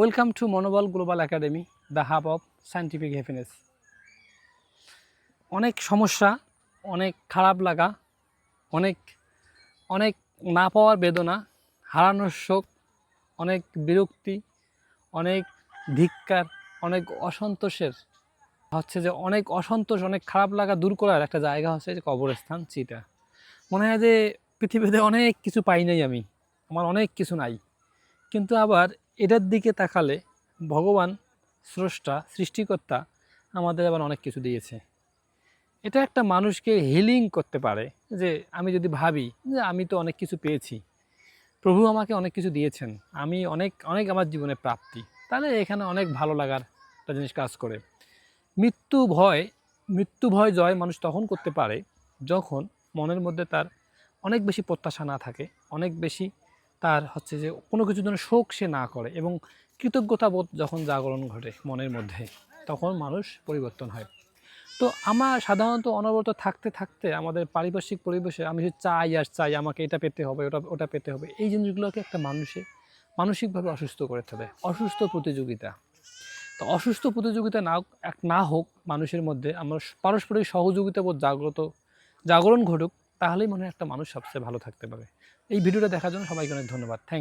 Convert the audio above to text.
Welcome to মনোবল global academy, the hub of scientific happiness. অনেক সমস্যা, অনেক খারাপ লাগা, অনেক অনেক না পাওয়ার বেদনা, হারানোর শোক, অনেক বিরক্তি, অনেক ধিক্কার, অনেক অসন্তোষের অনেক অসন্তোষ, অনেক খারাপ লাগা দূর করার একটা জায়গা হচ্ছে যে কবরস্থান, চিতা। মনে হয় যে পৃথিবীতে অনেক কিছু পাই নাই, আমার অনেক কিছু নাই, কিন্তু আবার এটার দিকে তাকালে ভগবান, স্রষ্টা, সৃষ্টিকর্তা আমাদের আবার অনেক কিছু দিয়েছে। এটা একটা মানুষকে হিলিং করতে পারে যে আমি যদি ভাবি যে আমি তো অনেক কিছু পেয়েছি, প্রভু আমাকে অনেক কিছু দিয়েছেন, আমি অনেক অনেক আমার জীবনে প্রাপ্তি, তাহলে এখানে অনেক ভালো লাগার একটা জিনিস কাজ করে। মৃত্যু ভয় জয় মানুষ তখন করতে পারে যখন মনের মধ্যে তার অনেক বেশি প্রত্যাশা না থাকে, অনেক বেশি তার যে কোনো কিছুর জন্য শোক সে না করে, এবং কৃতজ্ঞতাবোধ যখন জাগরণ ঘটে মনের মধ্যে, তখন মানুষ পরিবর্তন হয়। তো আমরা সাধারণত অনবরত থাকতে থাকতে আমাদের পারিপার্শ্বিক পরিবেশে আমি চাই আর চাই, আমাকে এটা পেতে হবে, ওটা পেতে হবে, এই জিনিসগুলোকে একটা মানসিকভাবে অসুস্থ করে তোলে। অসুস্থ প্রতিযোগিতা। তো অসুস্থ প্রতিযোগিতা না হোক মানুষের মধ্যে, আমরা পারস্পরিক সহযোগিতাবোধ জাগরণ ঘটুক, তাহলেই মনে হয় একটা মানুষ সবচেয়ে ভালো থাকতে পারে। এই ভিডিওটা দেখার জন্য সবাইকে অনেক ধন্যবাদ। থ্যাংক